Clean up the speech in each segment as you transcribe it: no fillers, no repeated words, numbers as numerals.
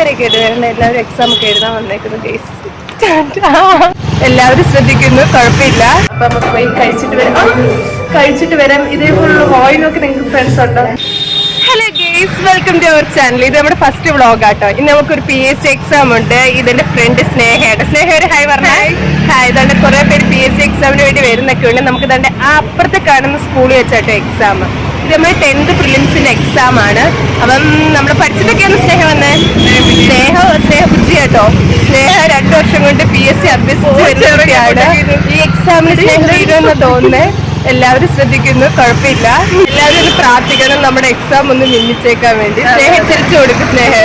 വരെ കേട്ടുവരുന്ന എല്ലാവരും എക്സാം ഒക്കെ എഴുതാൻ വന്നേക്കുന്നു ഗൈസ്. എല്ലാവരും ശ്രദ്ധിക്കുന്നു, കുഴപ്പമില്ല. അപ്പൊ നമുക്ക് പോയി കഴിച്ചിട്ട് വരാം. ഇതേപോലുള്ള വോയിനൊക്കെ നിങ്ങൾക്ക് ഫ്രണ്ട്സ് ഉണ്ടോ? Hello guys, welcome to our channel. ഇത് നമ്മുടെ ഫസ്റ്റ് വ്ളോഗ് ആട്ടോ. ഇന്ന് നമുക്കൊരു PSC എക്സാം ഉണ്ട്. ഇതെന്റെ ഫ്രണ്ട് സ്നേഹയാണ്. സ്നേഹ ഒരു ഹായ് പറഞ്ഞേ. ഹായ്. ഇതാണ്ട് കുറെ പേര് PSC എക്സാമിന് വേണ്ടി വരുന്നൊക്കെ ഉണ്ട്. നമുക്ക് ഇതാണ്ട് അപ്പുറത്ത് കാണുന്ന സ്കൂളിൽ വെച്ചാട്ടോ എക്സാം. ഇത് നമ്മൾ 10th പ്രിലിംസിന്റെ എക്സാം ആണ്. അപ്പം നമ്മൾ പഠിച്ചിട്ടൊക്കെയാണ് സ്നേഹ വന്നേ. സ്നേഹ ബുദ്ധി കേട്ടോ. സ്നേഹ 2 വർഷം കൊണ്ട് PSC അഭ്യസിച്ച് വരുന്നൊക്കെയാണ്. ഈ എക്സാമിന് സ്നേഹം തീരുമെന്ന് തോന്നുന്നേ. എല്ലാവരും ശ്രദ്ധിക്കുന്നു, കുഴപ്പമില്ല. എല്ലാവരും ഒന്ന് പ്രാർത്ഥിക്കണം നമ്മുടെ എക്സാം ഒന്ന് നിന്നിച്ചേക്കാൻ വേണ്ടി. സ്നേഹ തിരിച്ചു കൊടുക്കും സ്നേഹ.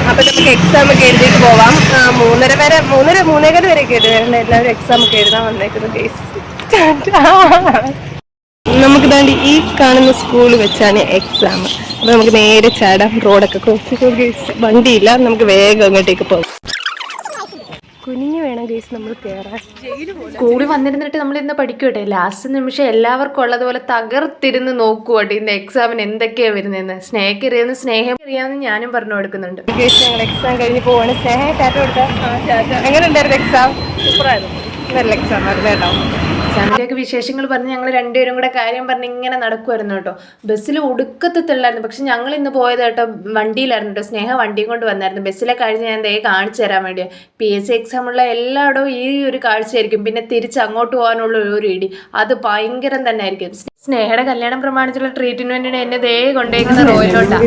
അപ്പൊ നമുക്ക് എക്സാം ഒക്കെ എഴുതിയിട്ട് പോവാം. 3:30 വരെ കേട്ടുവരുന്ന എല്ലാവരും എക്സാം ഒക്കെ എഴുതാൻ വന്നേക്കുന്നു കേസ്. നമുക്ക് ദാണ്ടി ഈ കാണുന്ന സ്കൂൾ വെച്ചാണ് എക്സാം. അപ്പൊ നമുക്ക് നേരെ ചാടാം. റോഡൊക്കെ ക്രോസ് ചെയ്ത് വണ്ടിയില്ല, നമുക്ക് വേഗം അങ്ങോട്ടേക്ക് പോകാം. കുനിഞ്ഞു വേണം ഗൈസ് നമ്മൾ കയറാൻ. സ്കൂളിൽ വന്നിരുന്നിട്ട് നമ്മൾ ഇന്ന് പഠിക്കട്ടെ. ലാസ്റ്റ് നിമിഷം എല്ലാവർക്കും ഉള്ളതുപോലെ തകർത്തിരുന്ന് നോക്കുവട്ടെ ഇന്ന് എക്സാമിന് എന്തൊക്കെയാ വരുന്നതെന്ന്. സ്നേഹം അറിയാമെന്ന് ഞാനും പറഞ്ഞു കൊടുക്കുന്നുണ്ട്. ഞങ്ങൾ എക്സാം കഴിഞ്ഞ് പോവാണ്. സ്നേഹം ടാറ്റ കൊടുക്കാം. എങ്ങനെ ഉണ്ടായിരുന്നു എക്സാം? സൂപ്പറായിരുന്നു, നല്ല എക്സാം ആയിരുന്നു കേട്ടോ. എക്സാമിൻ്റെയൊക്കെ വിശേഷങ്ങൾ പറഞ്ഞ് ഞങ്ങൾ രണ്ടുപേരും കൂടെ കാര്യം പറഞ്ഞ് ഇങ്ങനെ നടക്കുമായിരുന്നു കേട്ടോ. ബസ്സിൽ ഒടുക്കത്തില്ലായിരുന്നു. പക്ഷെ ഞങ്ങൾ ഇന്ന് പോയത് കേട്ടോ വണ്ടിയിലായിരുന്നു കേട്ടോ. സ്നേഹ വണ്ടിയും കൊണ്ട് വന്നായിരുന്നു. ബസ്സിലെ കാഴ്ച ഞാൻ ദേ കാണിച്ചു തരാൻ വേണ്ടിയാണ്. PSC എക്സാമുള്ള എല്ലായിടവും ഈ ഒരു കാഴ്ചയായിരിക്കും. പിന്നെ തിരിച്ച് അങ്ങോട്ട് പോകാനുള്ള ഒരു ഇടി, അത് ഭയങ്കരം തന്നെ ആയിരിക്കും. സ്നേഹയുടെ കല്യാണം പ്രമാണിച്ചുള്ള ട്രീറ്റ്മെന്റിന് എന്നെ ദേ കൊണ്ടേക്കുന്ന റോയിലോട്ടാ.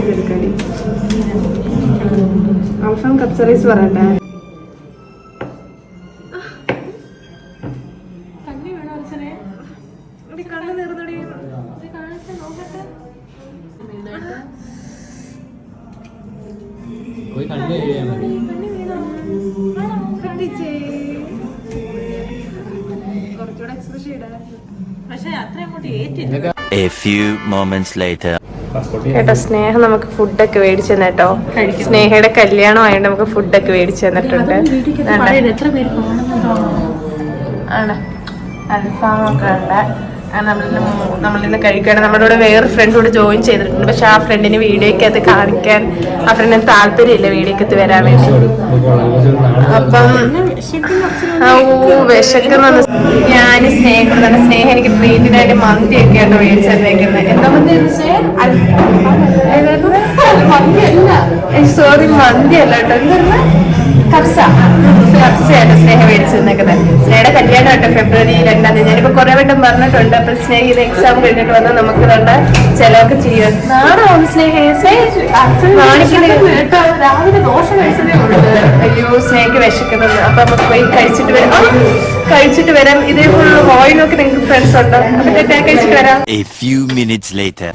പറയട്ടെ. A few moments later. കേട്ടോ സ്നേഹം നമുക്ക് ഫുഡൊക്കെ മേടിച്ചു തന്നേട്ടോ. സ്നേഹയുടെ കല്യാണം ആയതുകൊണ്ട് നമുക്ക് ഫുഡൊക്കെ മേടിച്ചു തന്നിട്ടുണ്ട്. ആണ് അൽഫാമൊക്കെ ഉണ്ട്. നമ്മളിന്ന് കഴിക്കുകയാണ്. നമ്മുടെ കൂടെ വേറൊരു ഫ്രണ്ട് കൂടെ ജോയിൻ ചെയ്തിട്ടുണ്ട്. പക്ഷെ ആ ഫ്രണ്ടിന് വീഡിയോക്കകത്ത് കാണിക്കാൻ ആ ഫ്രണ്ടിന് താല്പര്യമില്ല വീഡിയോക്കകത്ത് വരാൻ വേണ്ടി. അപ്പം വിശക്കുന്ന ഞാൻ സ്നേഹം എനിക്ക് ട്രീറ്റിനായിട്ട് മന്തിയൊക്കെ ആയിട്ട് മേടിച്ചു തന്നേക്കുന്നത്. എന്താ സോറി മന്തി അല്ല കേട്ടോ. എന്താ കപ്സയാണ് സ്നേഹ മേടിച്ചു തന്നേക്കുന്നത്. സ്നേഹയുടെ കല്യാണം കേട്ടോ February 2. ഞാനിപ്പോ കുറെ വട്ടം പറഞ്ഞിട്ടുണ്ട്. അപ്പൊ സ്നേഹ ഇത് എക്സാം കഴിഞ്ഞിട്ട് വന്നാൽ നമുക്ക് കണ്ട ചിലവൊക്കെ ചെയ്യാം. നാളെ സ്നേഹ രാവിലെ ദോശ കഴിച്ചതേ ഉള്ളൂ. അയ്യോ സ്നേഹക്ക് വിശക്കുന്നത്. അപ്പൊ നമുക്ക് പോയി കഴിച്ചിട്ട് വരാം. ഇതേപോലുള്ള വോയിനൊക്കെ നിങ്ങൾക്ക് ഫ്രണ്ട്സ് ഉണ്ടോ? അപ്പൊ കഴിച്ചിട്ട് വരാം. A few minutes later.